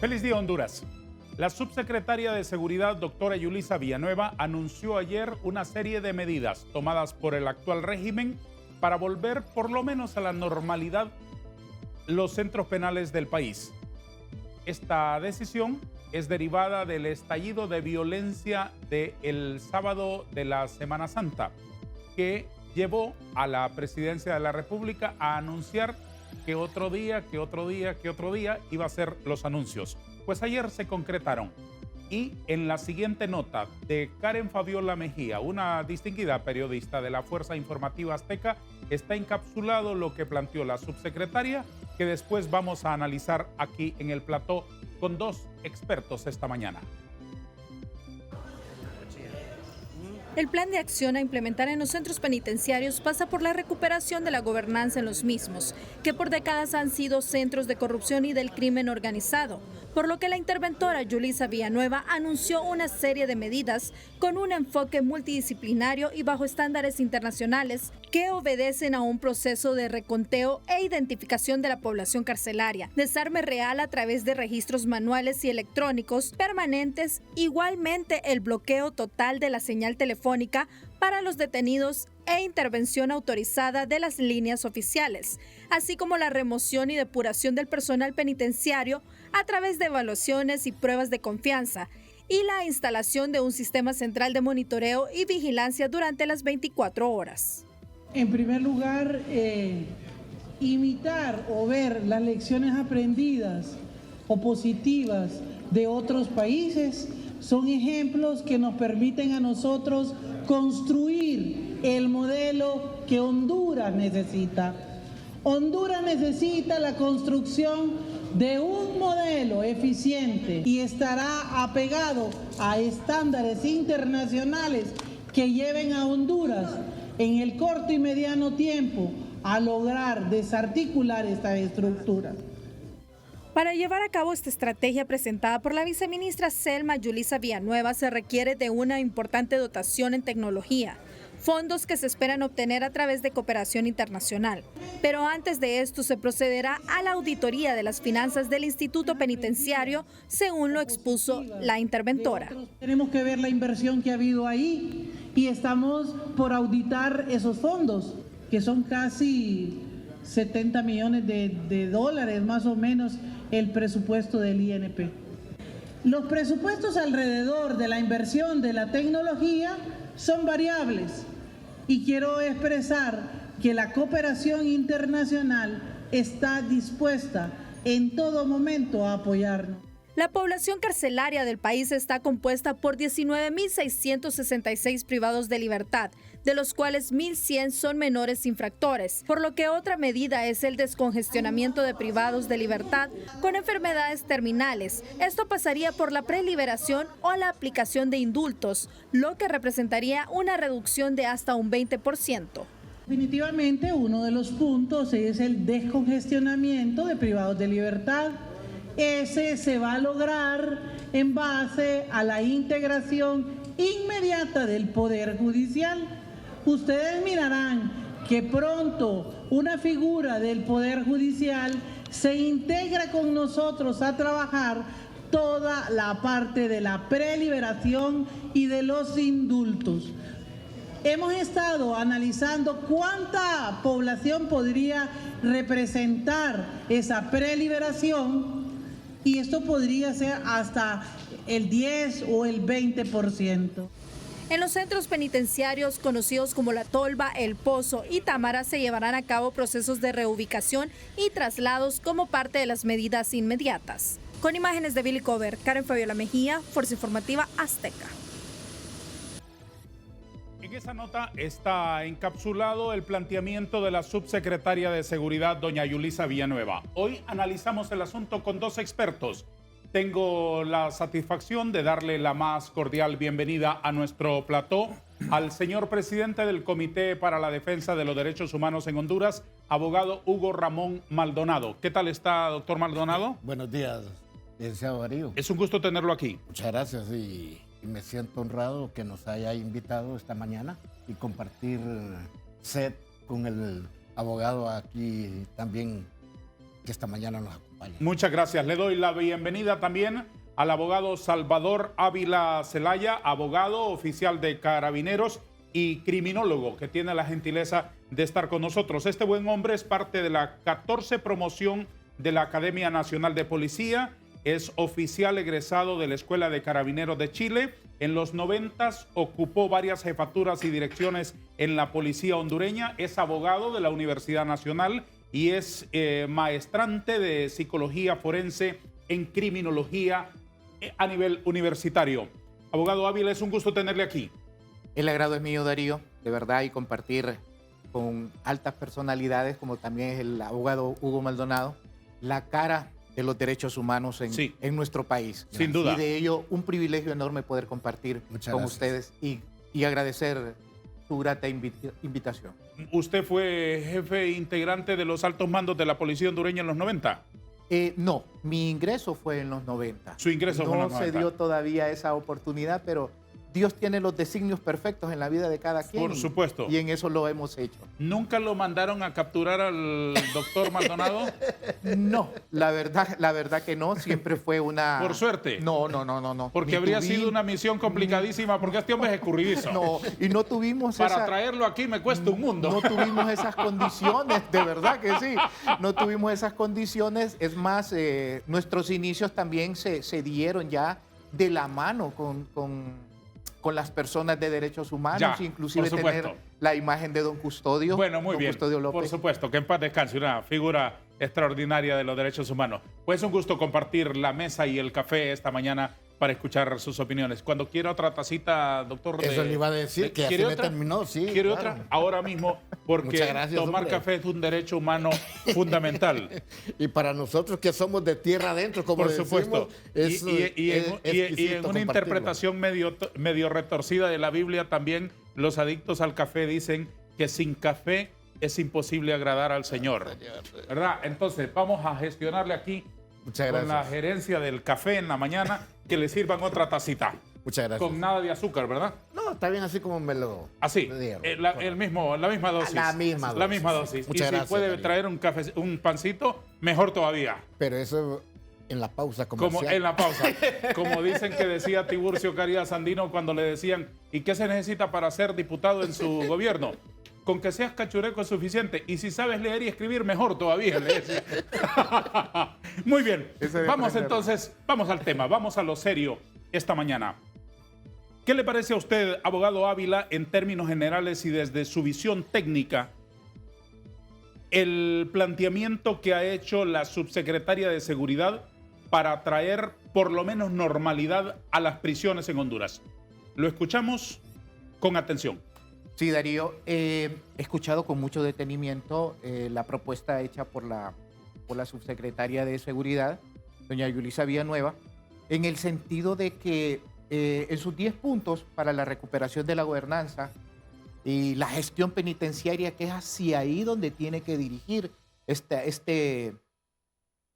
Feliz día, Honduras. La subsecretaria de Seguridad, doctora Yulisa Villanueva, anunció ayer una serie de medidas tomadas por el actual régimen para volver por lo menos a la normalidad los centros penales del país. Esta decisión es derivada del estallido de violencia del sábado de la Semana Santa, que llevó a la Presidencia de la República a anunciar que otro día iba a ser los anuncios. Pues ayer se concretaron. Y en la siguiente nota de Karen Fabiola Mejía, una distinguida periodista de la Fuerza Informativa Azteca, está encapsulado lo que planteó la subsecretaria, que después vamos a analizar aquí en el plató con dos expertos esta mañana. El plan de acción a implementar en los centros penitenciarios pasa por la recuperación de la gobernanza en los mismos, que por décadas han sido centros de corrupción y del crimen organizado, por lo que la interventora Yulisa Villanueva anunció una serie de medidas con un enfoque multidisciplinario y bajo estándares internacionales que obedecen a un proceso de reconteo e identificación de la población carcelaria, desarme real a través de registros manuales y electrónicos permanentes, igualmente el bloqueo total de la señal telefónica para los detenidos e intervención autorizada de las líneas oficiales, así como la remoción y depuración del personal penitenciario a través de evaluaciones y pruebas de confianza, y la instalación de un sistema central de monitoreo y vigilancia durante las 24 horas. En primer lugar, imitar o ver las lecciones aprendidas o positivas de otros países son ejemplos que nos permiten a nosotros construir el modelo que Honduras necesita. Honduras necesita la construcción de un modelo eficiente y estará apegado a estándares internacionales que lleven a Honduras en el corto y mediano tiempo a lograr desarticular esta estructura. Para llevar a cabo esta estrategia presentada por la viceministra Selma Yulisa Villanueva se requiere de una importante dotación en tecnología, fondos que se esperan obtener a través de cooperación internacional. Pero antes de esto se procederá a la auditoría de las finanzas del Instituto Penitenciario, según lo expuso la interventora. Tenemos que ver la inversión que ha habido ahí y estamos por auditar esos fondos, que son casi 70 millones de dólares más o menos el presupuesto del INP. Los presupuestos alrededor de la inversión de la tecnología son variables y quiero expresar que la cooperación internacional está dispuesta en todo momento a apoyarnos. La población carcelaria del país está compuesta por 19.666 privados de libertad, de los cuales 1.100 son menores infractores, por lo que otra medida es el descongestionamiento de privados de libertad con enfermedades terminales. Esto pasaría por la preliberación o la aplicación de indultos, lo que representaría una reducción de hasta un 20%. Definitivamente uno de los puntos es el descongestionamiento de privados de libertad. Ese se va a lograr en base a la integración inmediata del Poder Judicial. Ustedes mirarán que pronto una figura del Poder Judicial se integra con nosotros a trabajar toda la parte de la preliberación y de los indultos. Hemos estado analizando cuánta población podría representar esa preliberación y esto podría ser hasta el 10 o el 20%. En los centros penitenciarios conocidos como La Tolva, El Pozo y Támara se llevarán a cabo procesos de reubicación y traslados como parte de las medidas inmediatas. Con imágenes de Billy Cover, Karen Fabiola Mejía, Fuerza Informativa Azteca. En esa nota está encapsulado el planteamiento de la subsecretaria de Seguridad, doña Yulisa Villanueva. Hoy analizamos el asunto con dos expertos. Tengo la satisfacción de darle la más cordial bienvenida a nuestro plató al señor presidente del Comité para la Defensa de los Derechos Humanos en Honduras, abogado Hugo Ramón Maldonado. ¿Qué tal está, doctor Maldonado? Buenos días, licenciado Darío. Es un gusto tenerlo aquí. Muchas gracias y me siento honrado que nos haya invitado esta mañana y compartir set con el abogado aquí también que esta mañana nos acompaña. Vaya. Muchas gracias. Le doy la bienvenida también al abogado Salvador Ávila Zelaya, abogado oficial de Carabineros y criminólogo, que tiene la gentileza de estar con nosotros. Este buen hombre es parte de la 14 promoción de la Academia Nacional de Policía, es oficial egresado de la Escuela de Carabineros de Chile. En los 90s ocupó varias jefaturas y direcciones en la policía hondureña, es abogado de la Universidad Nacional y es maestrante de psicología forense en criminología a nivel universitario. Abogado Ávila, es un gusto tenerle aquí. El agrado es mío, Darío, de verdad, y compartir con altas personalidades, como también es el abogado Hugo Maldonado, la cara de los derechos humanos en nuestro país. Sin duda. Y de ello, un privilegio enorme poder compartir con ustedes y agradecer su grata invitación. ¿Usted fue jefe integrante de los altos mandos de la policía hondureña en los 90? No, mi ingreso fue en los 90. Su ingreso fue en los 90. No se dio todavía esa oportunidad, pero Dios tiene los designios perfectos en la vida de cada quien. Por supuesto. Y en eso lo hemos hecho. ¿Nunca lo mandaron a capturar al doctor Maldonado? No, la verdad que no. Siempre fue una... Por suerte. No. Porque habría sido una misión complicadísima, porque este hombre es escurridizo. No, y no tuvimos Para traerlo aquí me cuesta un mundo. No tuvimos esas condiciones, de verdad que sí. No tuvimos esas condiciones. Es más, nuestros inicios también se dieron ya de la mano con las personas de derechos humanos, Ya, inclusive por supuesto. tener la imagen de don Custodio. Bueno, muy don bien. Custodio López. Por supuesto, que en paz descanse, una figura extraordinaria de los derechos humanos. Pues un gusto compartir la mesa y el café esta mañana para escuchar sus opiniones. Cuando quiera otra tacita, doctor. Eso le iba a decir, que así me terminó, sí. ¿Quiere claro. otra? Ahora mismo, porque Muchas gracias, tomar hombre. café es un derecho humano fundamental. Y para nosotros que somos de tierra adentro, como Por decimos, supuesto. es Y en exquisito una compartirlo. interpretación medio retorcida de la Biblia, también los adictos al café dicen que sin café es imposible agradar al Señor. ¿Verdad? Entonces, vamos a gestionarle aquí Muchas con la gracias. gerencia del café en la mañana que le sirvan otra tacita. Muchas gracias. Con nada de azúcar, ¿verdad? No, está bien así como me lo Así, me dieron. la misma dosis. La misma La misma dosis. Muchas y gracias, si puede Darío. traer un pancito, mejor todavía. Pero eso en la pausa Como comercial. en la pausa. Como dicen que decía Tiburcio Caridad Sandino cuando le decían, ¿y qué se necesita para ser diputado en su gobierno? Con que seas cachureco es suficiente. Y si sabes leer y escribir, mejor todavía, le decía. Muy bien. Vamos entonces, vamos al tema, vamos a lo serio esta mañana. ¿Qué le parece a usted, abogado Ávila, en términos generales y desde su visión técnica, el planteamiento que ha hecho la subsecretaria de Seguridad para traer por lo menos normalidad a las prisiones en Honduras? Lo escuchamos con atención. Sí, Darío, he escuchado con mucho detenimiento la propuesta hecha por la subsecretaria de Seguridad, doña Yulisa Villanueva, en el sentido de que en sus 10 puntos para la recuperación de la gobernanza y la gestión penitenciaria, que es hacia ahí donde tiene que dirigir esta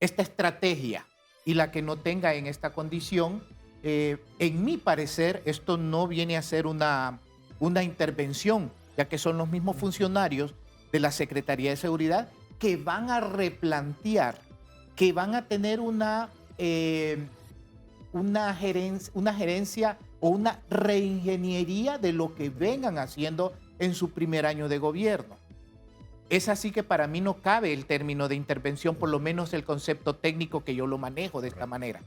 estrategia, y la que no tenga en esta condición, en mi parecer, esto no viene a ser una intervención, ya que son los mismos funcionarios de la Secretaría de Seguridad que van a replantear, que van a tener una gerencia o una reingeniería de lo que vengan haciendo en su primer año de gobierno. Es así que para mí no cabe el término de intervención, por lo menos el concepto técnico que yo lo manejo de esta manera.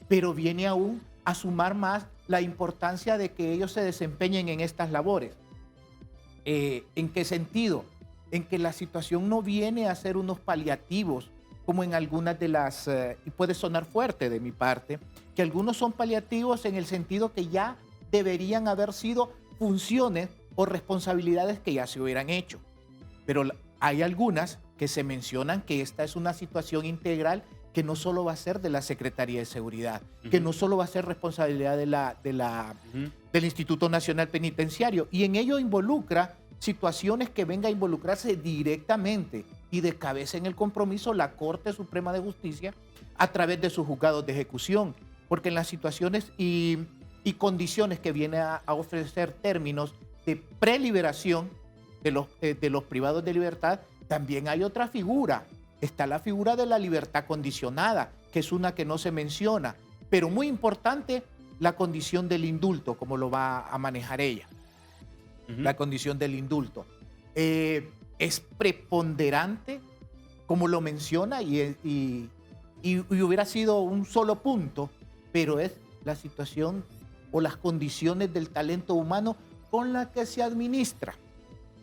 Pero viene aún a sumar más la importancia de que ellos se desempeñen en estas labores. ¿En qué sentido? En que la situación no viene a ser unos paliativos, como en algunas de las, y puede sonar fuerte de mi parte, que algunos son paliativos en el sentido que ya deberían haber sido funciones o responsabilidades que ya se hubieran hecho. Pero hay algunas que se mencionan que esta es una situación integral que no solo va a ser de la Secretaría de Seguridad, que no solo va a ser responsabilidad del Instituto Nacional Penitenciario, y en ello involucra situaciones que venga a involucrarse directamente y de cabeza en el compromiso la Corte Suprema de Justicia a través de sus juzgados de ejecución, porque en las situaciones y condiciones que viene a ofrecer términos de preliberación de los privados de libertad, también hay otra figura está la figura de la libertad condicionada, que es una que no se menciona, pero muy importante, la condición del indulto, como lo va a manejar ella. La condición del indulto. Es preponderante, como lo menciona, y hubiera sido un solo punto, pero es la situación o las condiciones del talento humano con la que se administra.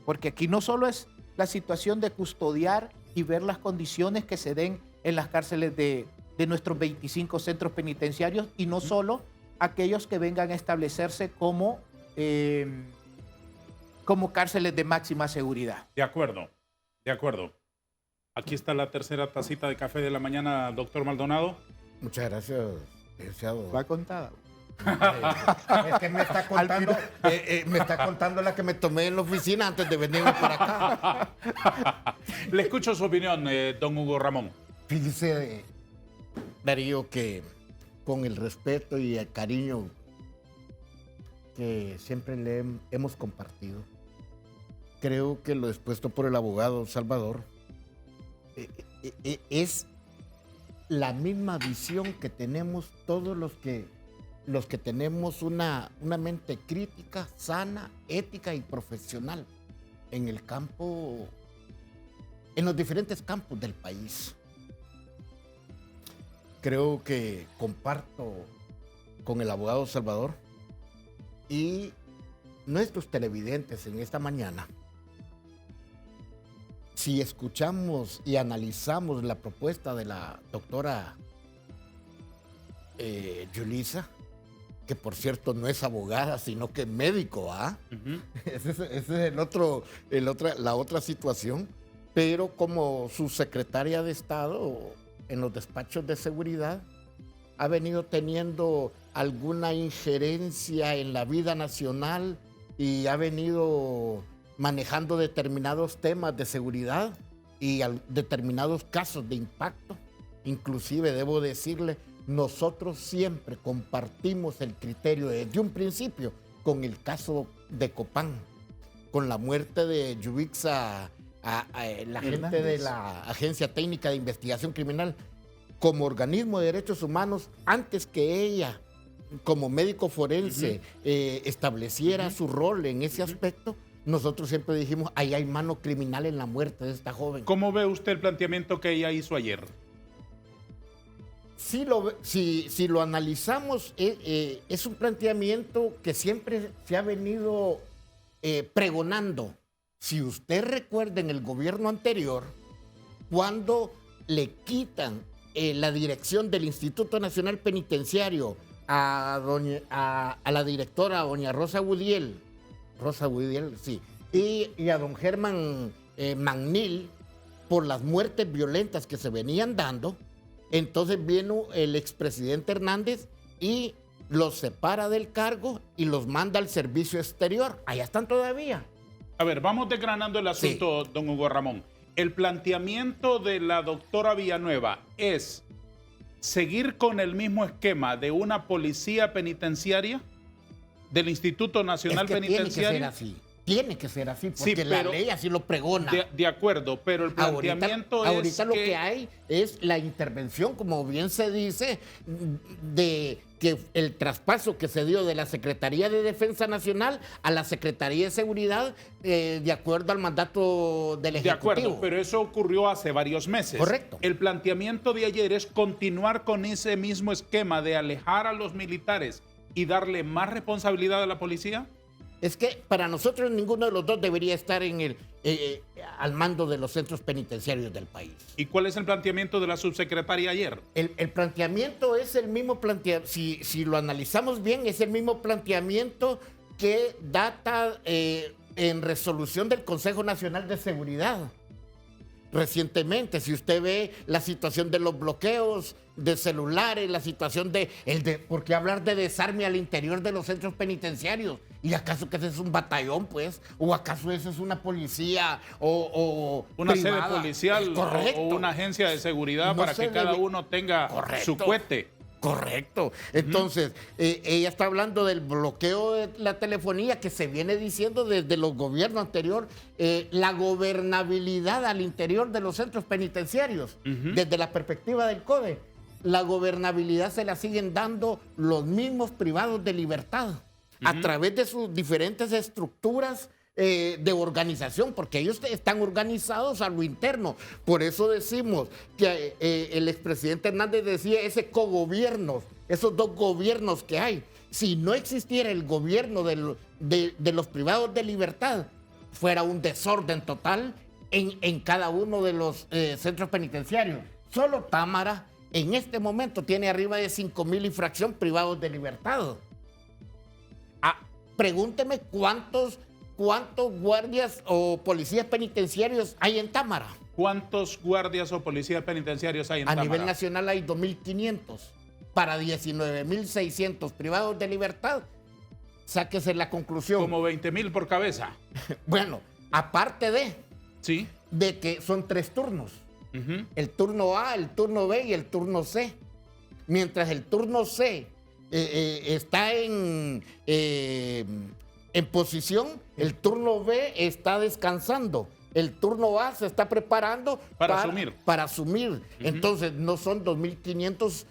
Porque aquí no solo es la situación de custodiar y ver las condiciones que se den en las cárceles de nuestros 25 centros penitenciarios, y no solo aquellos que vengan a establecerse como cárceles de máxima seguridad. De acuerdo, de acuerdo. Aquí está la tercera tacita de café de la mañana, doctor Maldonado. Muchas gracias, licenciado. Va contada. Es que me está contando la que me tomé en la oficina antes de venirme para acá. Le escucho su opinión, don Hugo Ramón. Fíjese, Darío, que con el respeto y el cariño que siempre le hemos compartido, creo que lo expuesto por el abogado Salvador es la misma visión que tenemos todos los que tenemos una mente crítica, sana, ética y profesional en el campo, en los diferentes campos del país. Creo que comparto con el abogado Salvador y nuestros televidentes en esta mañana. Si escuchamos y analizamos la propuesta de la doctora Yulisa, que por cierto no es abogada, sino que es médico, ¿ah? Esa es la otra situación. Pero como subsecretaria de Estado en los despachos de seguridad, ha venido teniendo alguna injerencia en la vida nacional y ha venido manejando determinados temas de seguridad y determinados casos de impacto. Inclusive debo decirle, nosotros siempre compartimos el criterio desde un principio con el caso de Copán, con la muerte de Yubixa, la gente de la Agencia Técnica de Investigación Criminal, como organismo de derechos humanos, antes que ella, como médico forense, estableciera su rol en ese aspecto. Nosotros siempre dijimos, ahí hay mano criminal en la muerte de esta joven. ¿Cómo ve usted el planteamiento que ella hizo ayer? Si lo analizamos, es un planteamiento que siempre se ha venido pregonando. Si usted recuerda en el gobierno anterior, cuando le quitan la dirección del Instituto Nacional Penitenciario a la directora, doña Rosa Gudiel, sí, y a don Germán Magnil, por las muertes violentas que se venían dando, entonces vino el expresidente Hernández y los separa del cargo y los manda al servicio exterior. Allá están todavía. A ver, vamos desgranando el asunto, sí, don Hugo Ramón. El planteamiento de la doctora Villanueva es seguir con el mismo esquema de una policía penitenciaria, del Instituto Nacional Penitenciario. Tiene que ser así, porque sí, la ley así lo pregona. De acuerdo, pero el planteamiento ahorita lo que hay es la intervención, como bien se dice, de que el traspaso que se dio de la Secretaría de Defensa Nacional a la Secretaría de Seguridad, de acuerdo al mandato del Ejecutivo. De acuerdo, pero eso ocurrió hace varios meses. Correcto. El planteamiento de ayer es continuar con ese mismo esquema de alejar a los militares y darle más responsabilidad a la policía. Es que para nosotros ninguno de los dos debería estar al mando de los centros penitenciarios del país. ¿Y cuál es el planteamiento de la subsecretaria ayer? El planteamiento es el mismo planteamiento, si lo analizamos bien, es el mismo planteamiento que data en resolución del Consejo Nacional de Seguridad. Recientemente, si usted ve la situación de los bloqueos de celulares, la situación ¿por qué hablar de desarme al interior de los centros penitenciarios? ¿Y acaso que ese es un batallón, pues? ¿O acaso eso es una policía o una privada? sede policial o una agencia de seguridad para que cada uno tenga su cohete? Correcto. Entonces, ella está hablando del bloqueo de la telefonía que se viene diciendo desde los gobiernos anteriores, la gobernabilidad al interior de los centros penitenciarios, desde la perspectiva del CODE. La gobernabilidad se la siguen dando los mismos privados de libertad a través de sus diferentes estructuras de organización, porque ellos están organizados a lo interno. Por eso decimos que el expresidente Hernández decía ese cogobierno, esos dos gobiernos que hay. Si no existiera el gobierno de los privados de libertad, fuera un desorden total en cada uno de los centros penitenciarios. Solo Támara en este momento tiene arriba de 5,000 y fracción privados de libertad. Pregúnteme cuántos guardias o policías penitenciarios hay en Támara. ¿Cuántos guardias o policías penitenciarios hay en Támara? A nivel nacional hay 2,500 para 19,600 privados de libertad. Sáquese la conclusión. Como 20,000 por cabeza. Bueno, aparte sí, de que son 3 turnos. El turno A, el turno B y el turno C. Mientras el turno C está en posición, el turno B está descansando. El turno A se está preparando para asumir. Entonces, no son 2,500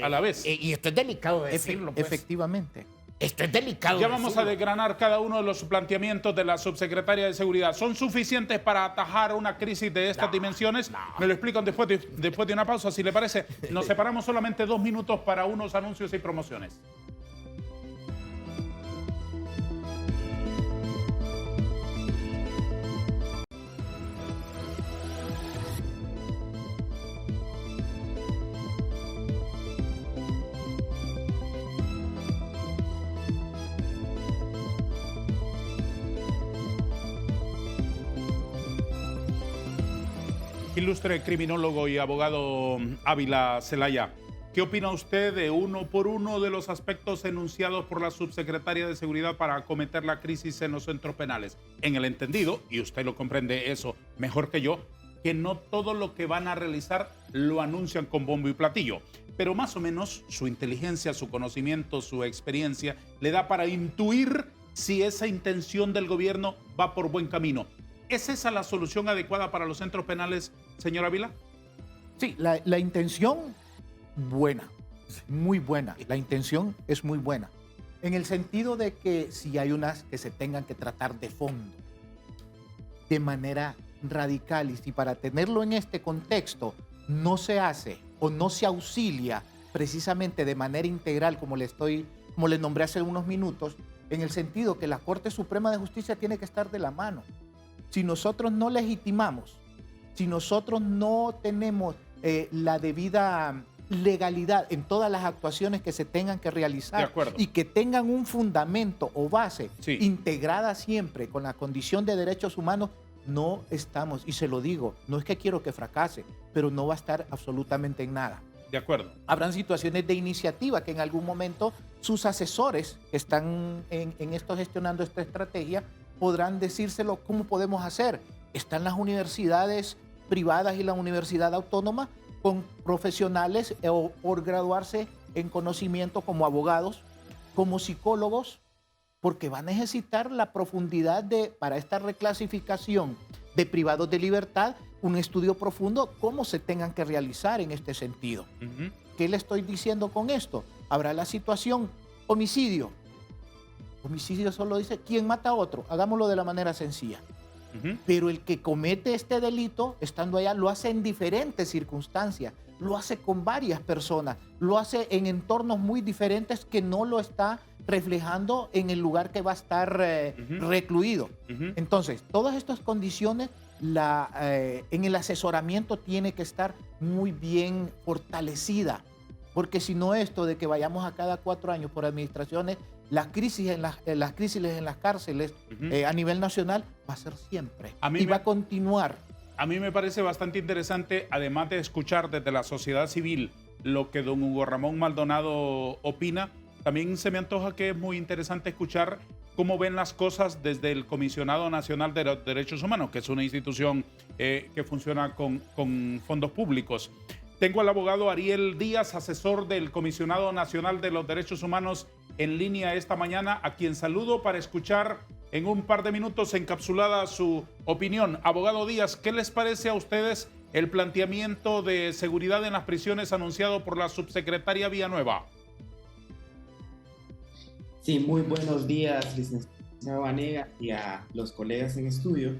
a la vez. Y esto es delicado de decirlo. Pues. Efectivamente. Esto es delicado. Ya vamos a desgranar cada uno de los planteamientos de la subsecretaria de Seguridad. ¿Son suficientes para atajar una crisis de estas dimensiones? Me lo explican después de una pausa, si le parece. Nos separamos solamente 2 minutos para unos anuncios y promociones. Ilustre criminólogo y abogado Ávila Zelaya, ¿qué opina usted de uno por uno de los aspectos enunciados por la subsecretaria de Seguridad para acometer la crisis en los centros penales? En el entendido, y usted lo comprende eso mejor que yo, que no todo lo que van a realizar lo anuncian con bombo y platillo, pero más o menos su inteligencia, su conocimiento, su experiencia le da para intuir si esa intención del gobierno va por buen camino. ¿Es esa la solución adecuada para los centros penales, señor Ávila? Sí, la intención, buena, muy buena. La intención es muy buena. En el sentido de que si hay unas que se tengan que tratar de fondo, de manera radical, y si para tenerlo en este contexto no se hace o no se auxilia precisamente de manera integral, como le nombré hace unos minutos, en el sentido que la Corte Suprema de Justicia tiene que estar de la mano. Si nosotros no legitimamos, si nosotros no tenemos la debida legalidad en todas las actuaciones que se tengan que realizar y que tengan un fundamento o base integrada siempre con la condición de derechos humanos, no estamos, y se lo digo, no es que quiero que fracase, pero no va a estar absolutamente en nada. De acuerdo. Habrán situaciones de iniciativa que en algún momento sus asesores que están en esto gestionando esta estrategia podrán decírselo cómo podemos hacer. Están las universidades privadas y la universidad autónoma con profesionales o por graduarse en conocimiento como abogados, como psicólogos, porque va a necesitar la profundidad para esta reclasificación de privados de libertad, un estudio profundo, cómo se tengan que realizar en este sentido. ¿Qué le estoy diciendo con esto? Habrá la situación homicidio. Homicidio solo dice, ¿quién mata a otro? Hagámoslo de la manera sencilla. Pero el que comete este delito, estando allá, lo hace en diferentes circunstancias, lo hace con varias personas, lo hace en entornos muy diferentes que no lo está reflejando en el lugar que va a estar recluido. Entonces, todas estas condiciones, en el asesoramiento tiene que estar muy bien fortalecida, porque si no esto de que vayamos a cada 4 años por administraciones, las crisis en las cárceles a nivel nacional va a ser siempre y va a continuar. A mí me parece bastante interesante, además de escuchar desde la sociedad civil lo que don Hugo Ramón Maldonado opina, también se me antoja que es muy interesante escuchar cómo ven las cosas desde el Comisionado Nacional de Derechos Humanos, que es una institución que funciona con fondos públicos. Tengo al abogado Ariel Díaz, asesor del Comisionado Nacional de los Derechos Humanos, en línea esta mañana, a quien saludo para escuchar en un par de minutos encapsulada su opinión. Abogado Díaz, ¿qué les parece a ustedes el planteamiento de seguridad en las prisiones anunciado por la subsecretaria Villanueva? Sí, muy buenos días, licenciado Vanega, y a los colegas en estudio.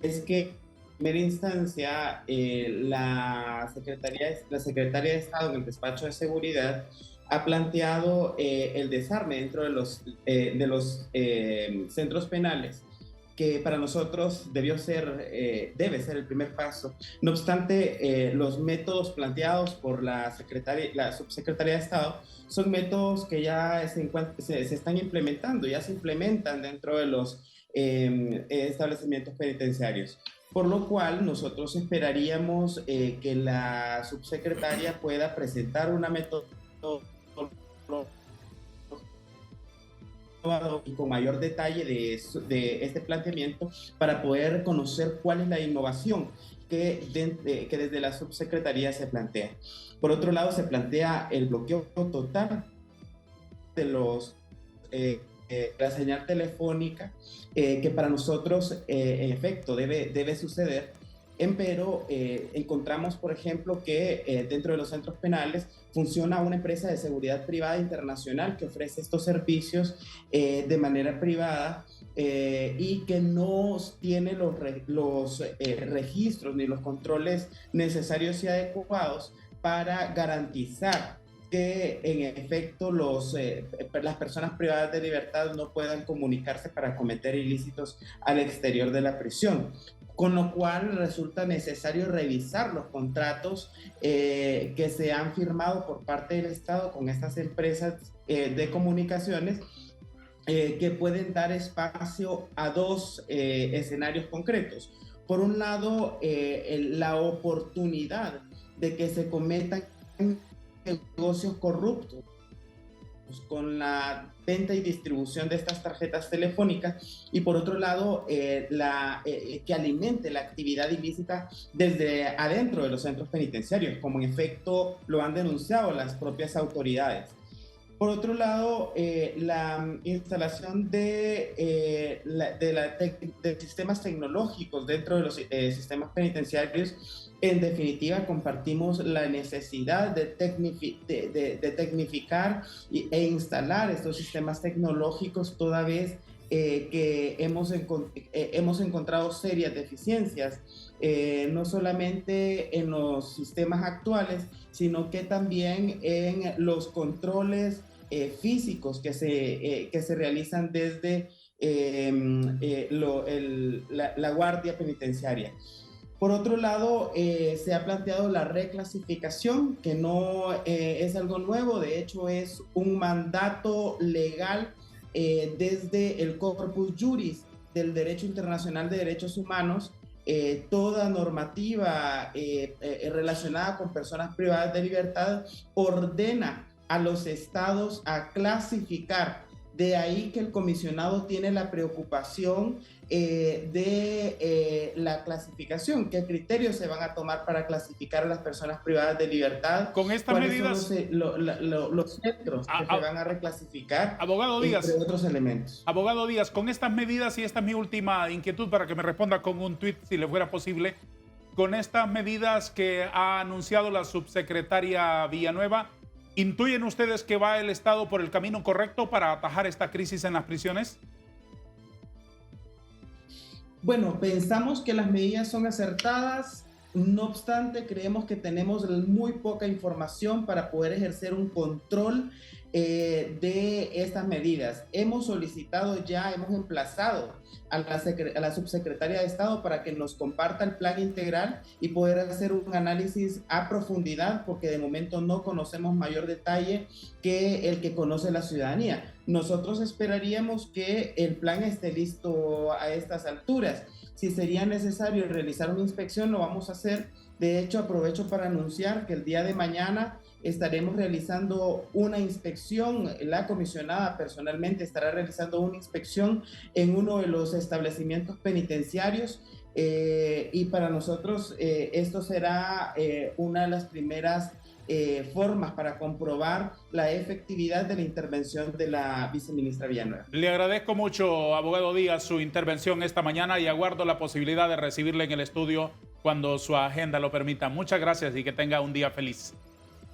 Es que en primera instancia la secretaria de Estado en el despacho de seguridad ha planteado el desarme dentro de los centros penales, que para nosotros debe ser el primer paso. No obstante, los métodos planteados por la subsecretaria de Estado son métodos que ya se están implementando, ya se implementan dentro de los establecimientos penitenciarios. Por lo cual, nosotros esperaríamos que la subsecretaria pueda presentar una metodología y con mayor detalle de este planteamiento para poder conocer cuál es la innovación que desde la subsecretaría se plantea. Por otro lado, se plantea el bloqueo total de la señal telefónica, que para nosotros en efecto debe suceder. Pero encontramos, por ejemplo, que dentro de los centros penales funciona una empresa de seguridad privada internacional que ofrece estos servicios de manera privada y que no tiene los registros ni los controles necesarios y adecuados para garantizar que en efecto las personas privadas de libertad no puedan comunicarse para cometer ilícitos al exterior de la prisión. Con lo cual resulta necesario revisar los contratos que se han firmado por parte del Estado con estas empresas de comunicaciones que pueden dar espacio a dos escenarios concretos. Por un lado, la oportunidad de que se cometan negocios corruptos con la venta y distribución de estas tarjetas telefónicas, y por otro lado que alimente la actividad ilícita desde adentro de los centros penitenciarios, como en efecto lo han denunciado las propias autoridades. Por otro lado, la instalación de sistemas tecnológicos dentro de los sistemas penitenciarios. En definitiva, compartimos la necesidad de tecnificar e instalar estos sistemas tecnológicos, toda vez que hemos encontrado serias deficiencias, no solamente en los sistemas actuales, sino que también en los controles físicos que se realizan desde la Guardia Penitenciaria. Por otro lado, se ha planteado la reclasificación, que no es algo nuevo, de hecho es un mandato legal desde el Corpus Juris del Derecho Internacional de Derechos Humanos. Toda normativa relacionada con personas privadas de libertad ordena a los estados a clasificar. De ahí que el comisionado tiene la preocupación de la clasificación. ¿Qué criterios se van a tomar para clasificar a las personas privadas de libertad? Con estas medidas, son los centros que se van a reclasificar, abogado Díaz, entre otros elementos. Abogado Díaz, con estas medidas, y esta es mi última inquietud para que me responda con un tuit, si le fuera posible, con estas medidas que ha anunciado la subsecretaria Villanueva, ¿intuyen ustedes que va el Estado por el camino correcto para atajar esta crisis en las prisiones? Bueno, pensamos que las medidas son acertadas. No obstante, creemos que tenemos muy poca información para poder ejercer un control de estas medidas. Hemos emplazado a la subsecretaria de Estado para que nos comparta el plan integral y poder hacer un análisis a profundidad, porque de momento no conocemos mayor detalle que el que conoce la ciudadanía. Nosotros esperaríamos que el plan esté listo a estas alturas. Si sería necesario realizar una inspección, lo vamos a hacer. De hecho, aprovecho para anunciar que el día de mañana estaremos realizando una inspección. La comisionada personalmente estará realizando una inspección en uno de los establecimientos penitenciarios, y para nosotros esto será una de las primeras formas para comprobar la efectividad de la intervención de la viceministra Villanueva. Le agradezco mucho, abogado Díaz, su intervención esta mañana y aguardo la posibilidad de recibirle en el estudio cuando su agenda lo permita. Muchas gracias y que tenga un día feliz.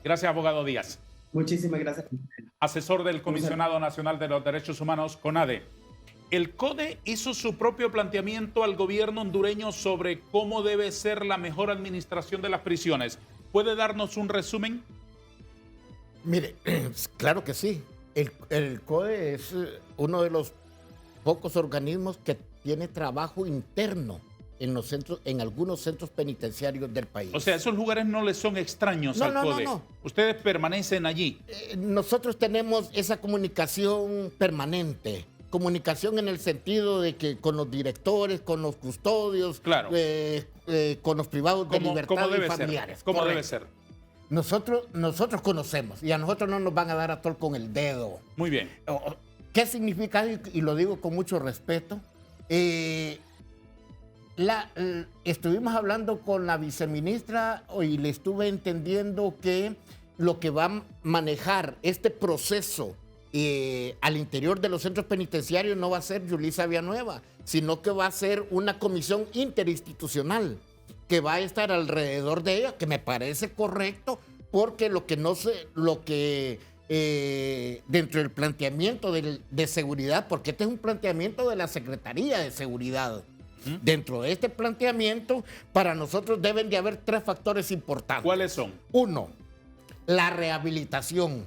Gracias, abogado Díaz. Muchísimas gracias. Asesor del Comisionado Nacional de los Derechos Humanos, CONADE. El CODE hizo su propio planteamiento al gobierno hondureño sobre cómo debe ser la mejor administración de las prisiones. ¿Puede darnos un resumen? Mire, claro que sí. El CODE es uno de los pocos organismos que tiene trabajo interno en los centros, en algunos centros penitenciarios del país. O sea, esos lugares no les son extraños al CODE. No. Ustedes permanecen allí. Nosotros tenemos esa comunicación permanente. Comunicación en el sentido de que con los directores, con los custodios, claro, con los privados de libertad y familiares. ¿Cómo debe ser? Nosotros conocemos y a nosotros no nos van a dar a tol con el dedo. Muy bien. ¿Qué significa? Y lo digo con mucho respeto. Estuvimos hablando con la viceministra y le estuve entendiendo que lo que va a manejar este proceso al interior de los centros penitenciarios no va a ser Yulisa Villanueva, sino que va a ser una comisión interinstitucional que va a estar alrededor de ella, que me parece correcto, porque dentro del planteamiento de seguridad, porque este es un planteamiento de la Secretaría de Seguridad. Dentro de este planteamiento, para nosotros deben de haber 3 factores importantes. ¿Cuáles son? 1, la rehabilitación.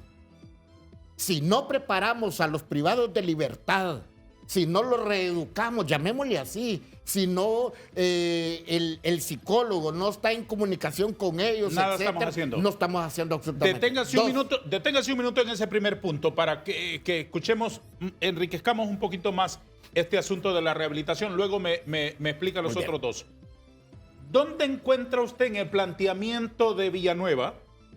Si no preparamos a los privados de libertad, si no los reeducamos, llamémosle así, si no el psicólogo no está en comunicación con ellos, nada etcétera, estamos haciendo. No estamos haciendo absolutamente. Deténgase un minuto en ese primer punto para que escuchemos, enriquezcamos un poquito más este asunto de la rehabilitación. Luego me explica los otros dos. ¿Dónde encuentra usted en el planteamiento de Villanueva,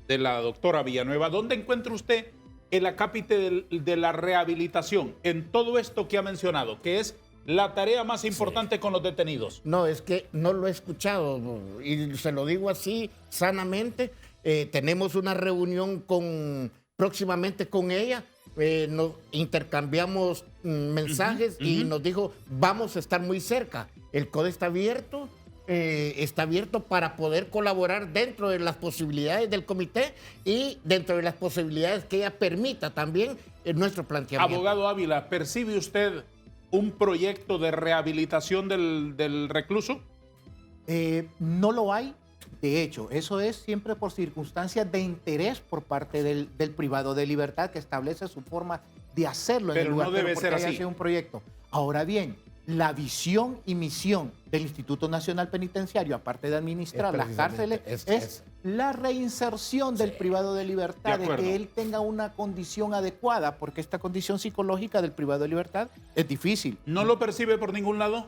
de la doctora Villanueva, dónde encuentra usted el acápite de la rehabilitación en todo esto que ha mencionado, que es la tarea más importante con los detenidos? No, es que no lo he escuchado y se lo digo así sanamente. Tenemos una reunión próximamente con ella. Nos intercambiamos mensajes y nos dijo, vamos a estar muy cerca. El CODE está abierto para poder colaborar dentro de las posibilidades del comité y dentro de las posibilidades que ella permita también en nuestro planteamiento. Abogado Ávila, ¿percibe usted un proyecto de rehabilitación del recluso? No lo hay. De hecho, eso es siempre por circunstancias de interés por parte del privado de libertad que establece su forma de hacerlo. Pero en el lugar, no debe ser así. Hace un proyecto. Ahora bien, la visión y misión del Instituto Nacional Penitenciario, aparte de administrar las cárceles, es la reinserción del privado de libertad, de que él tenga una condición adecuada, porque esta condición psicológica del privado de libertad es difícil. ¿No lo percibe por ningún lado?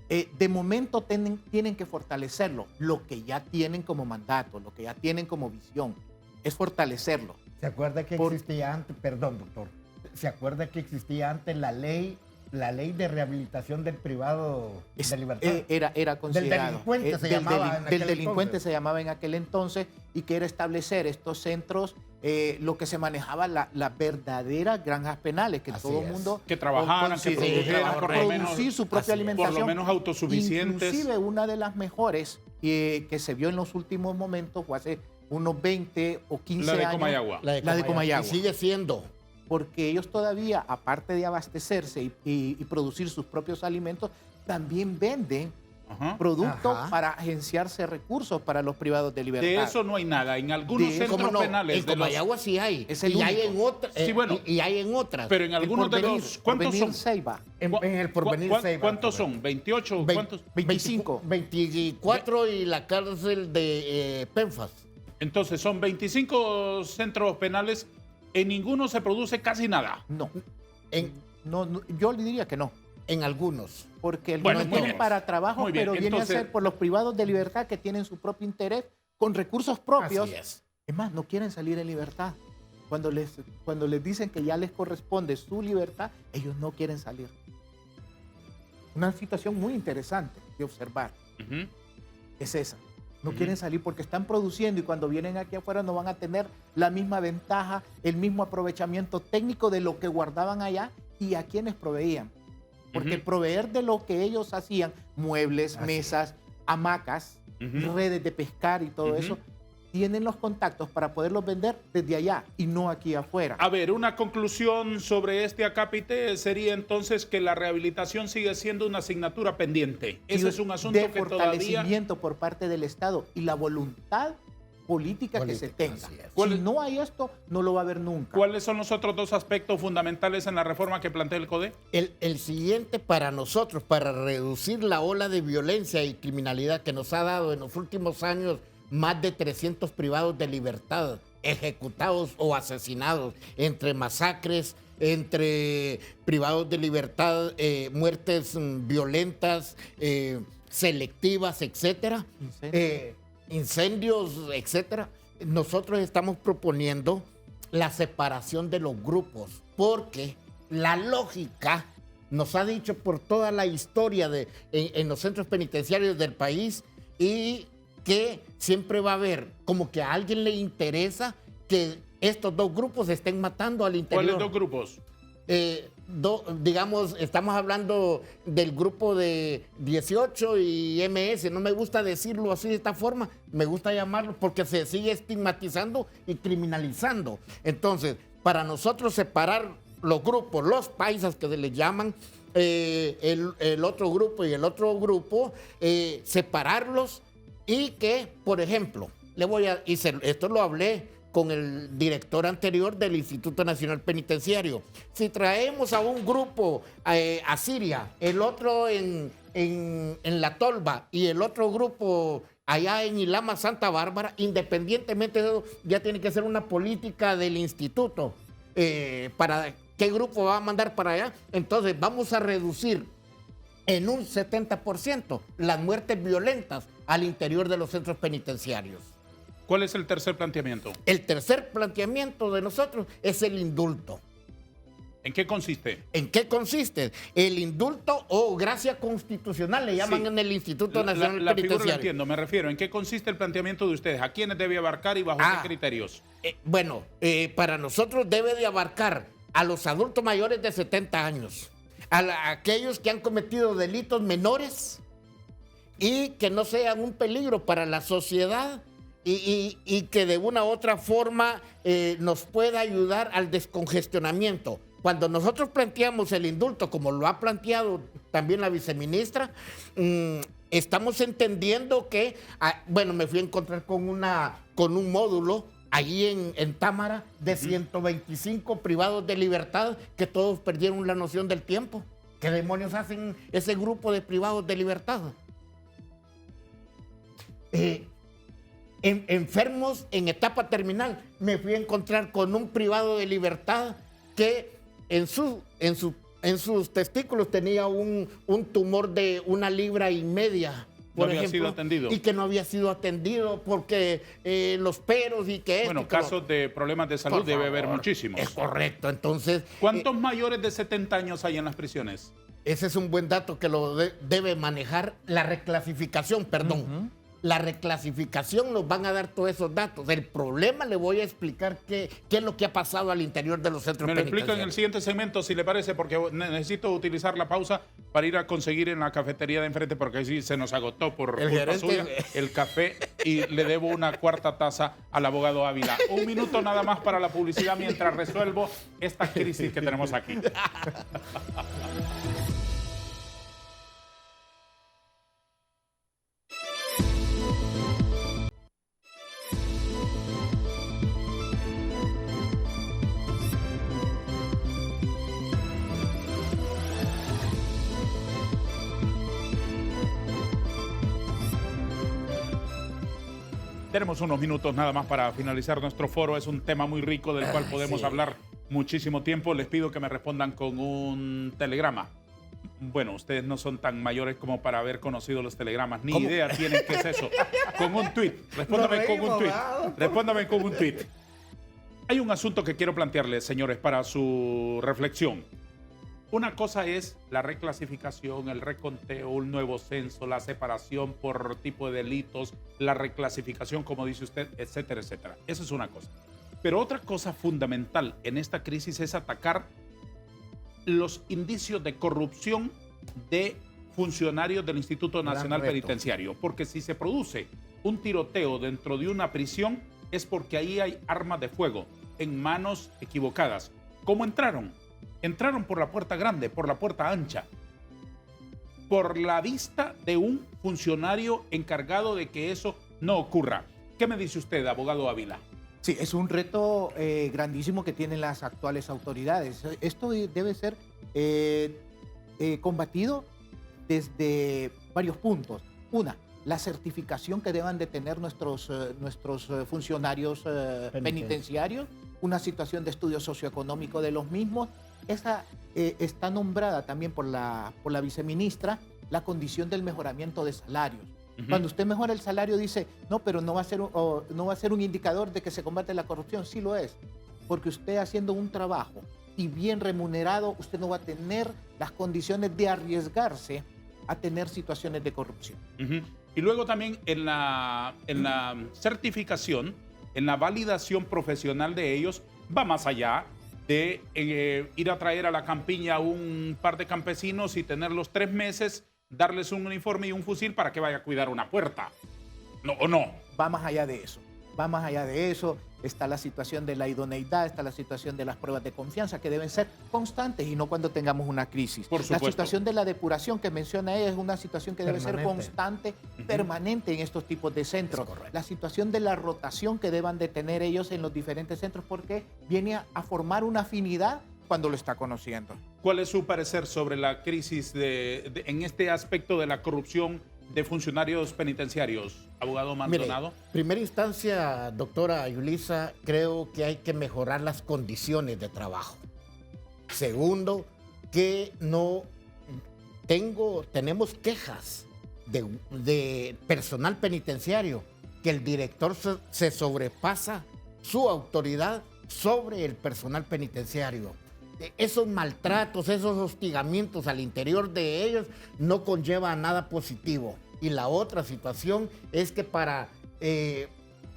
De momento tienen que fortalecerlo. Lo que ya tienen como mandato, lo que ya tienen como visión, es fortalecerlo. ¿Se acuerda que existía antes, perdón, doctor, se acuerda que existía antes la ley de rehabilitación del privado de libertad? Era considerado. Del delincuente se llamaba. Del delincuente se llamaba en aquel entonces, y que era establecer estos centros, lo que se manejaba las verdaderas granjas penales, que todo el mundo... Que trabajaran, que produjeran, por lo menos producir su propia alimentación. Por lo menos autosuficientes. Inclusive una de las mejores que se vio en los últimos momentos, o hace unos 20 o 15 años. La de Comayagua. Y sigue siendo. Porque ellos todavía, aparte de abastecerse y producir sus propios alimentos, también venden productos para agenciarse recursos para los privados de libertad. De eso no hay nada. En algunos centros penales. En Comayagua sí hay. Y hay en otras. Pero en algunos de los... ¿Cuántos son? Ceiba. En el Porvenir Ceiba. ¿Cuántos son? ¿28? ¿Cuántos? 25. 24 y la cárcel de Penfas. Entonces son 25 centros penales. En ninguno se produce casi nada. No. Yo le diría que no. En algunos. Porque algunos tienen para trabajo, pero viene a ser por los privados de libertad que tienen su propio interés con recursos propios Es más, no quieren salir en libertad. Cuando les dicen que ya les corresponde su libertad, ellos no quieren salir. Una situación muy interesante de observar es esa. No quieren salir porque están produciendo y cuando vienen aquí afuera no van a tener la misma ventaja, el mismo aprovechamiento técnico de lo que guardaban allá y a quienes proveían. Porque el proveer de lo que ellos hacían, muebles, mesas, hamacas, redes de pescar y todo eso, tienen los contactos para poderlos vender desde allá y no aquí afuera. A ver, una conclusión sobre este acápite sería entonces que la rehabilitación sigue siendo una asignatura pendiente. Ese es un asunto de que todavía... fortalecimiento por parte del Estado y la voluntad política que se tenga. Si no hay esto, no lo va a haber nunca. ¿Cuáles son los otros dos aspectos fundamentales en la reforma que plantea el CODE? El siguiente para nosotros, para reducir la ola de violencia y criminalidad que nos ha dado en los últimos años más de 300 privados de libertad ejecutados o asesinados, entre masacres, entre privados de libertad, muertes violentas, selectivas, etcétera, incendios, etcétera. Nosotros estamos proponiendo la separación de los grupos, porque la lógica nos ha dicho por toda la historia en los centros penitenciarios del país y que siempre va a haber como que a alguien le interesa que estos dos grupos estén matando al interior. ¿Cuáles dos grupos? Digamos, estamos hablando del grupo de 18 y MS, no me gusta decirlo así de esta forma, me gusta llamarlo porque se sigue estigmatizando y criminalizando. Entonces, para nosotros separar los grupos, los paisas que se les llaman, el otro grupo y el otro grupo, separarlos y que, por ejemplo, esto lo hablé con el director anterior del Instituto Nacional Penitenciario. Si traemos a un grupo a Siria, el otro en La Tolva y el otro grupo allá en Ilama, Santa Bárbara, independientemente de eso, ya tiene que ser una política del instituto para qué grupo va a mandar para allá. Entonces vamos a reducir en un 70% las muertes violentas al interior de los centros penitenciarios. ¿Cuál es el tercer planteamiento? El tercer planteamiento de nosotros es el indulto. ¿En qué consiste? ¿En qué consiste? El indulto o gracia constitucional, le llaman en el Instituto Nacional La Penitenciario. figura la entiendo, me refiero. ¿En qué consiste el planteamiento de ustedes? ¿A quiénes debe abarcar y bajo qué criterios? Para nosotros debe de abarcar a los adultos mayores de 70 años, a aquellos que han cometido delitos menores y que no sean un peligro para la sociedad y que de una u otra forma nos pueda ayudar al descongestionamiento. Cuando nosotros planteamos el indulto, como lo ha planteado también la viceministra, estamos entendiendo que, me fui a encontrar con un módulo allí en Támara de 125 privados de libertad que todos perdieron la noción del tiempo. ¿Qué demonios hacen ese grupo de privados de libertad? Enfermos en etapa terminal. Me fui a encontrar con un privado de libertad que en sus testículos tenía un tumor de 1,5 libras, por ejemplo, sido atendido. Y que no había sido atendido porque los peros y que bueno, casos de problemas de salud debe haber muchísimos. Es correcto, entonces... ¿Cuántos mayores de 70 años hay en las prisiones? Ese es un buen dato que lo debe manejar la reclasificación, perdón. La reclasificación nos van a dar todos esos datos. El problema le voy a explicar qué es lo que ha pasado al interior de los centros penitenciarios. Me lo explica en el siguiente segmento, si le parece, porque necesito utilizar la pausa para ir a conseguir en la cafetería de enfrente, porque sí se nos agotó por culpa suya el café y le debo una cuarta taza al abogado Ávila. Un minuto nada más para la publicidad mientras resuelvo esta crisis que tenemos aquí. Tenemos unos minutos nada más para finalizar nuestro foro. Es un tema muy rico del cual podemos hablar muchísimo tiempo. Les pido que me respondan con un telegrama. Bueno, ustedes no son tan mayores como para haber conocido los telegramas. Ni ¿Cómo? idea tienen qué es eso. Con un tuit. Respóndame con un tuit. Respóndame con un tuit. Hay un asunto que quiero plantearles, señores, para su reflexión. Una cosa es la reclasificación, el reconteo, un nuevo censo, la separación por tipo de delitos, la reclasificación, como dice usted, etcétera, etcétera. Eso es una cosa. Pero otra cosa fundamental en esta crisis es atacar los indicios de corrupción de funcionarios del Instituto Nacional Penitenciario. Porque si se produce un tiroteo dentro de una prisión, es porque ahí hay armas de fuego en manos equivocadas. ¿Cómo entraron? Entraron por la puerta grande, por la puerta ancha, por la vista de un funcionario encargado de que eso no ocurra. ¿Qué me dice usted, abogado Ávila? Sí, es un reto grandísimo que tienen las actuales autoridades. Esto debe ser combatido desde varios puntos. Una, la certificación que deban de tener nuestros funcionarios penitenciarios, una situación de estudio socioeconómico de los mismos. Esa está nombrada también por la viceministra, la condición del mejoramiento de salarios. Cuando usted mejora el salario dice, no, pero no va a ser un indicador de que se combate la corrupción. Sí lo es, porque usted haciendo un trabajo y bien remunerado, usted no va a tener las condiciones de arriesgarse a tener situaciones de corrupción. Y luego también en la certificación, en la validación profesional de ellos, va más allá de ir a traer a la campiña un par de campesinos y tenerlos 3 meses, darles un uniforme y un fusil para que vaya a cuidar una puerta. ¿No o no? Va más allá de eso. Va más allá de eso. Está la situación de la idoneidad, está la situación de las pruebas de confianza que deben ser constantes y no cuando tengamos una crisis. Por supuesto. La situación de la depuración que menciona ella es una situación que debe ser Permanente. constante, permanente en estos tipos de centros. La situación de la rotación que deban de tener ellos en los diferentes centros porque viene a formar una afinidad cuando lo está conociendo. ¿Cuál es su parecer sobre la crisis en este aspecto de la corrupción de funcionarios penitenciarios, abogado Maldonado? Mire, primera instancia, doctora Yulisa, creo que hay que mejorar las condiciones de trabajo. Segundo, que tenemos quejas de personal penitenciario, que el director se sobrepasa su autoridad sobre el personal penitenciario. Esos maltratos, esos hostigamientos al interior de ellos no conlleva a nada positivo. Y la otra situación es que para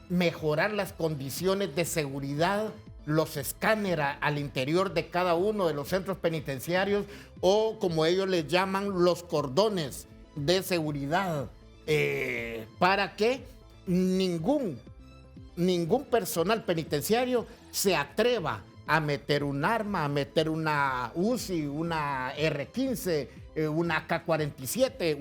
mejorar las condiciones de seguridad, los escáneres al interior de cada uno de los centros penitenciarios o como ellos les llaman los cordones de seguridad, para que ningún personal penitenciario se atreva a meter un arma, a meter una UCI, una R-15, una K-47,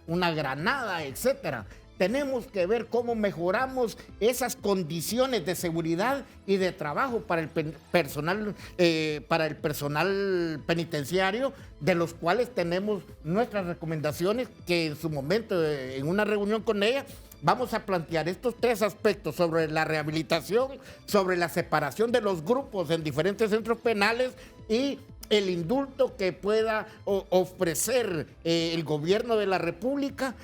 una granada, etcétera. Tenemos que ver cómo mejoramos esas condiciones de seguridad y de trabajo para el personal penitenciario, de los cuales tenemos nuestras recomendaciones que en su momento, en una reunión con ella, vamos a plantear estos 3 aspectos sobre la rehabilitación, sobre la separación de los grupos en diferentes centros penales y el indulto que pueda ofrecer el gobierno de la República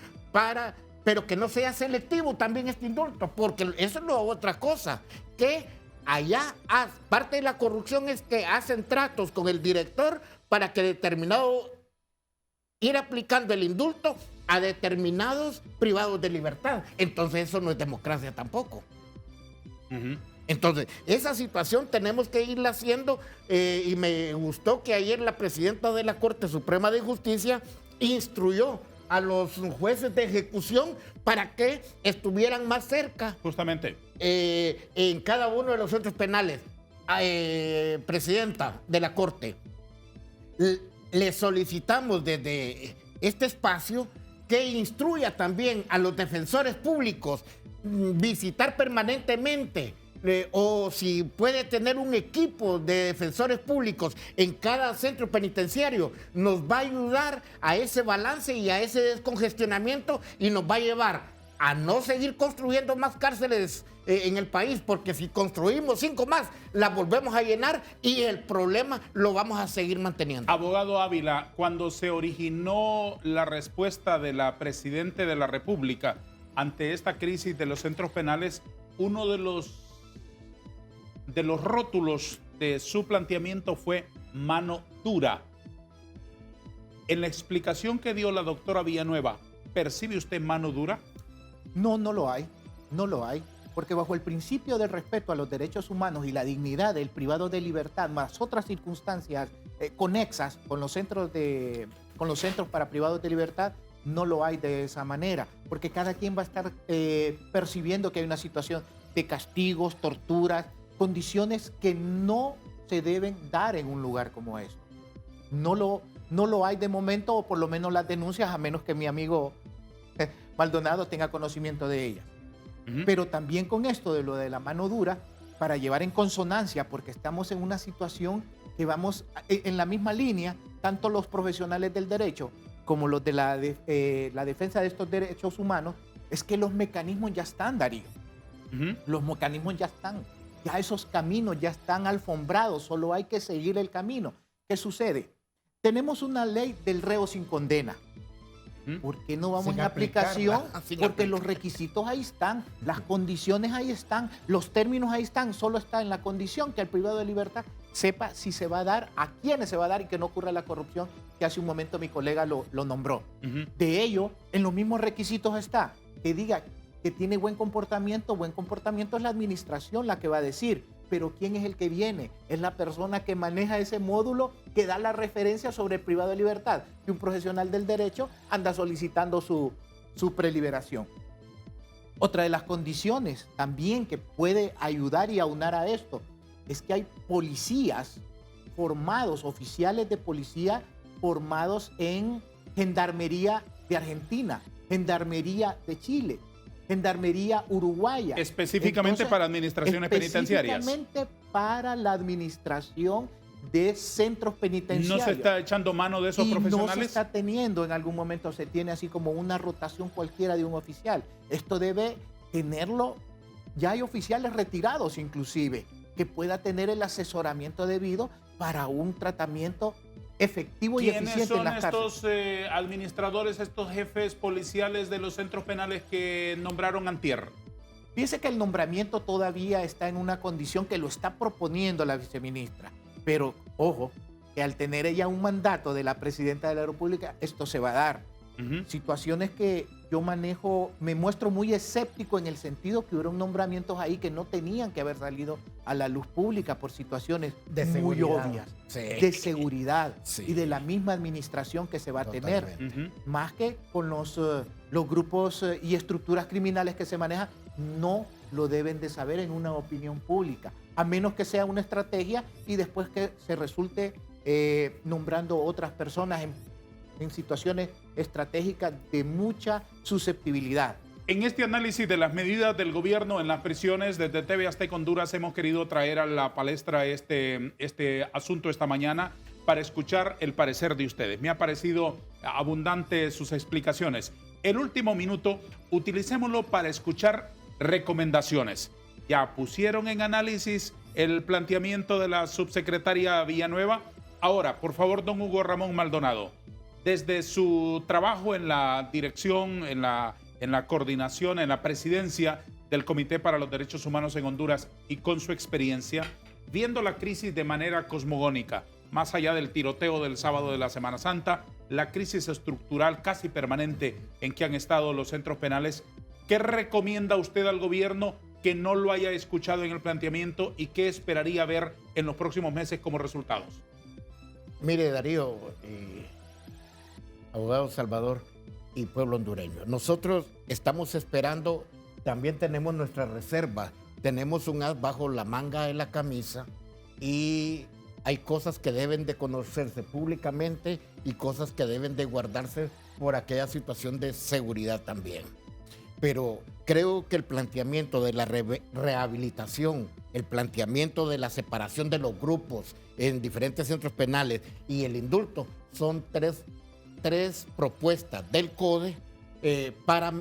pero que no sea selectivo también este indulto, porque eso es otra cosa, que allá parte de la corrupción es que hacen tratos con el director para que ir aplicando el indulto a determinados privados de libertad. Entonces eso no es democracia tampoco. Entonces, esa situación tenemos que irla haciendo y me gustó que ayer la presidenta de la Corte Suprema de Justicia instruyó a los jueces de ejecución para que estuvieran más cerca. Justamente. En cada uno de los centros penales. Presidenta de la Corte, le solicitamos desde este espacio que instruya también a los defensores públicos visitar permanentemente o si puede tener un equipo de defensores públicos en cada centro penitenciario, nos va a ayudar a ese balance y a ese descongestionamiento y nos va a llevar a no seguir construyendo más cárceles en el país, porque si construimos 5 más, las volvemos a llenar y el problema lo vamos a seguir manteniendo. Abogado Ávila, cuando se originó la respuesta de la Presidenta de la República ante esta crisis de los centros penales, uno de los rótulos de su planteamiento fue mano dura. En la explicación que dio la doctora Villanueva, ¿percibe usted mano dura? No, no lo hay, no lo hay, porque bajo el principio del respeto a los derechos humanos y la dignidad del privado de libertad, más otras circunstancias conexas con los centros para privados de libertad, no lo hay de esa manera, porque cada quien va a estar percibiendo que hay una situación de castigos, torturas, condiciones que no se deben dar en un lugar como este. No lo hay de momento, o por lo menos las denuncias, a menos que mi amigo Maldonado tenga conocimiento de ellas. Pero también con esto de lo de la mano dura, para llevar en consonancia, porque estamos en una situación que vamos en la misma línea, tanto los profesionales del derecho como los de la defensa de estos derechos humanos, es que los mecanismos ya están, Darío. Los mecanismos ya están. Ya esos caminos ya están alfombrados, solo hay que seguir el camino. ¿Qué sucede? Tenemos una ley del reo sin condena. ¿Por qué no vamos en aplicación? Porque los requisitos ahí están, las condiciones ahí están, los términos ahí están, solo está en la condición que el privado de libertad sepa si se va a dar, a quiénes se va a dar y que no ocurra la corrupción que hace un momento mi colega lo nombró. De ello, en los mismos requisitos está que diga que tiene buen comportamiento es la administración la que va a decir, pero ¿quién es el que viene? Es la persona que maneja ese módulo, que da la referencia sobre el privado de libertad, que un profesional del derecho anda solicitando su preliberación. Otra de las condiciones también que puede ayudar y aunar a esto es que hay policías formados, oficiales de policía formados en Gendarmería de Argentina, Gendarmería de Chile, Gendarmería uruguaya. Específicamente para administraciones penitenciarias. Específicamente para la administración de centros penitenciarios. ¿No se está echando mano de esos profesionales? No se está teniendo, en algún momento se tiene así como una rotación cualquiera de un oficial. Esto debe tenerlo, ya hay oficiales retirados inclusive, que pueda tener el asesoramiento debido para un tratamiento efectivo y eficiente en las cárceles. ¿Quiénes son estos administradores, estos jefes policiales de los centros penales que nombraron antier? Fíjese que el nombramiento todavía está en una condición que lo está proponiendo la viceministra. Pero, ojo, que al tener ella un mandato de la presidenta de la República, esto se va a dar. Situaciones que yo manejo, me muestro muy escéptico en el sentido que hubieron nombramientos ahí que no tenían que haber salido a la luz pública por situaciones de muy obvias, de seguridad y de la misma administración que se va a tener, más que con los grupos y estructuras criminales que se manejan, no lo deben de saber en una opinión pública, a menos que sea una estrategia y después que se resulte nombrando otras personas en situaciones estratégicas de mucha susceptibilidad. En este análisis de las medidas del gobierno en las prisiones, desde TV Azteca Honduras hemos querido traer a la palestra este asunto esta mañana para escuchar el parecer de ustedes. Me ha parecido abundante sus explicaciones. El último minuto, utilicémoslo para escuchar recomendaciones. Ya pusieron en análisis el planteamiento de la subsecretaria Villanueva. Ahora, por favor, don Hugo Ramón Maldonado, desde su trabajo en la dirección, en la coordinación, en la presidencia del Comité para los Derechos Humanos en Honduras y con su experiencia, viendo la crisis de manera cosmogónica, más allá del tiroteo del sábado de la Semana Santa, la crisis estructural casi permanente en que han estado los centros penales, ¿qué recomienda usted al gobierno que no lo haya escuchado en el planteamiento y qué esperaría ver en los próximos meses como resultados? Mire, Darío, abogado Salvador y pueblo hondureño, nosotros estamos esperando, también tenemos nuestra reserva, tenemos un as bajo la manga de la camisa y hay cosas que deben de conocerse públicamente y cosas que deben de guardarse por aquella situación de seguridad también. Pero creo que el planteamiento de la rehabilitación, el planteamiento de la separación de los grupos en diferentes centros penales y el indulto son tres propuestas del CODE para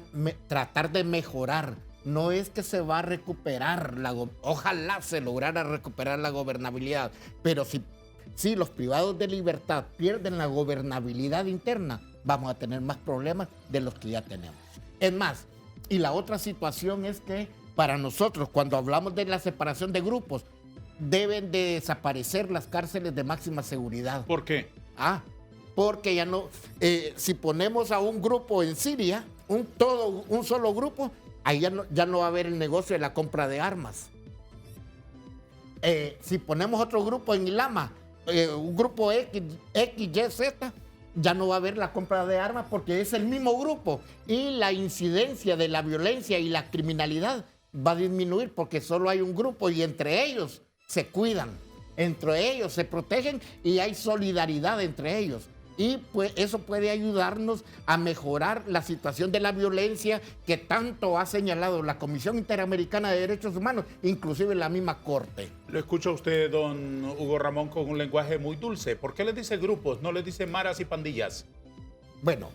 tratar de mejorar. No es que se va a recuperar, ojalá se lograra recuperar la gobernabilidad, pero si los privados de libertad pierden la gobernabilidad interna, vamos a tener más problemas de los que ya tenemos. Es más, y la otra situación es que para nosotros, cuando hablamos de la separación de grupos, deben de desaparecer las cárceles de máxima seguridad. ¿Por qué? Porque ya no, si ponemos a un grupo en Siria, un solo grupo, ahí ya no va a haber el negocio de la compra de armas. Si ponemos otro grupo en Ilama, un grupo X, Y, Z, ya no va a haber la compra de armas porque es el mismo grupo y la incidencia de la violencia y la criminalidad va a disminuir porque solo hay un grupo y entre ellos se cuidan, entre ellos se protegen y hay solidaridad entre ellos. Y pues eso puede ayudarnos a mejorar la situación de la violencia que tanto ha señalado la Comisión Interamericana de Derechos Humanos, inclusive la misma Corte. Lo escucha usted, don Hugo Ramón, con un lenguaje muy dulce. ¿Por qué les dice grupos, no les dice maras y pandillas? Bueno,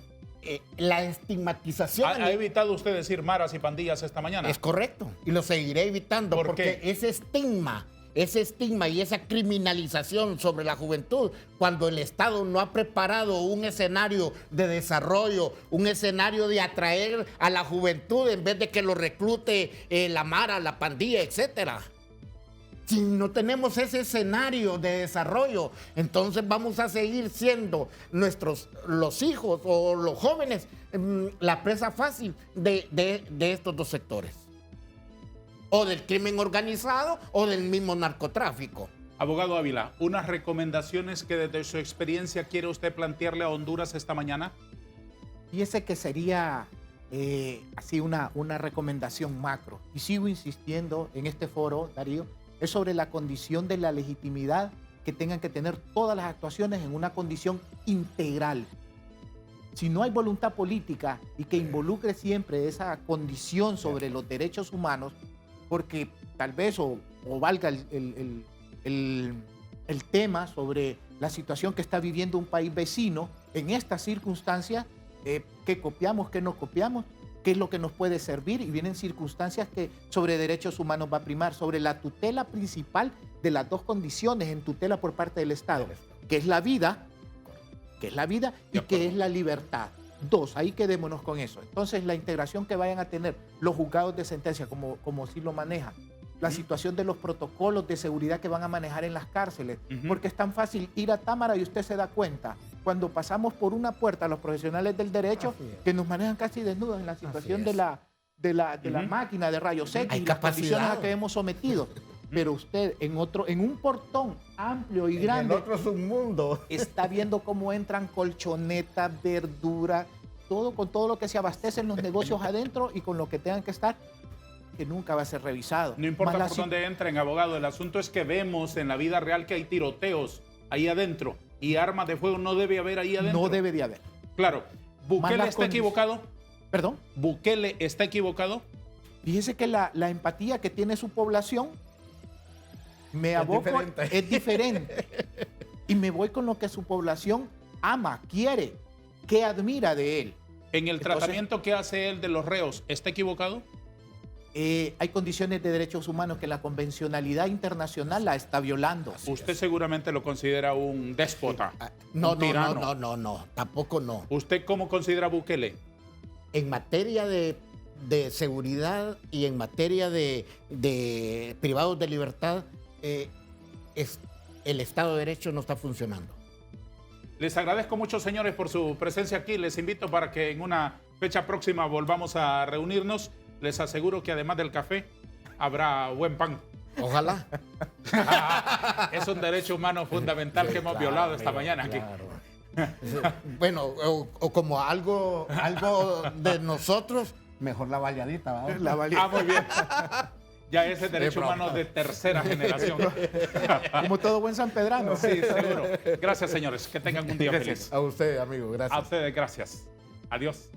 la estigmatización... ¿Ha evitado usted decir maras y pandillas esta mañana? Es correcto, y lo seguiré evitando porque ese estigma y esa criminalización sobre la juventud, cuando el Estado no ha preparado un escenario de desarrollo, un escenario de atraer a la juventud en vez de que lo reclute la mara, la pandilla, etcétera. Si no tenemos ese escenario de desarrollo, entonces vamos a seguir siendo los hijos o los jóvenes la presa fácil de estos dos sectores. O del crimen organizado o del mismo narcotráfico. Abogado Ávila, unas recomendaciones que desde su experiencia quiere usted plantearle a Honduras esta mañana. Fíjese que sería así una recomendación macro. Y sigo insistiendo en este foro, Darío, es sobre la condición de la legitimidad que tengan que tener todas las actuaciones en una condición integral. Si no hay voluntad política y que involucre siempre esa condición sobre los derechos humanos, porque tal vez o valga el tema sobre la situación que está viviendo un país vecino en estas circunstancias, qué copiamos, qué no copiamos, qué es lo que nos puede servir, y vienen circunstancias que sobre derechos humanos va a primar, sobre la tutela principal de las dos condiciones en tutela por parte del Estado, que es la vida y que es la libertad. Dos, ahí quedémonos con eso. Entonces, la integración que vayan a tener los juzgados de sentencia, como sí lo manejan, la situación de los protocolos de seguridad que van a manejar en las cárceles, porque es tan fácil ir a Támara y usted se da cuenta, cuando pasamos por una puerta, los profesionales del derecho, que nos manejan casi desnudos en la situación de la máquina de rayos X y las condiciones a que hemos sometido. Pero usted en un portón amplio y grande, el otro es un mundo, está viendo cómo entran colchonetas, verdura, con todo lo que se abastece en los negocios adentro y con lo que tengan que estar, que nunca va a ser revisado. No importa por dónde entren, abogado, el asunto es que vemos en la vida real que hay tiroteos ahí adentro y armas de fuego no debe haber ahí adentro. No debe de haber. Claro. ¿Bukele está equivocado? ¿Perdón? ¿Bukele está equivocado? Fíjese que la empatía que tiene su población es diferente. Y me voy con lo que su población ama, quiere, que admira de él. ¿En el tratamiento que hace él de los reos, está equivocado? Hay condiciones de derechos humanos que la convencionalidad internacional la está violando. Usted seguramente lo considera un déspota. No, tampoco no. ¿Usted cómo considera a Bukele? En materia de seguridad y en materia de privados de libertad, el Estado de Derecho no está funcionando. Les agradezco mucho, señores, por su presencia aquí. Les invito para que en una fecha próxima volvamos a reunirnos. Les aseguro que además del café habrá buen pan. Ojalá. Es un derecho humano fundamental que hemos violado esta mañana aquí. Bueno, o como algo de nosotros, mejor la baleadita. Muy bien. Ya ese derecho humano de tercera generación. Como todo buen sanpedrano. Sí, seguro. Gracias, señores. Que tengan un día feliz. A usted, amigo. Gracias. A ustedes, gracias. Adiós.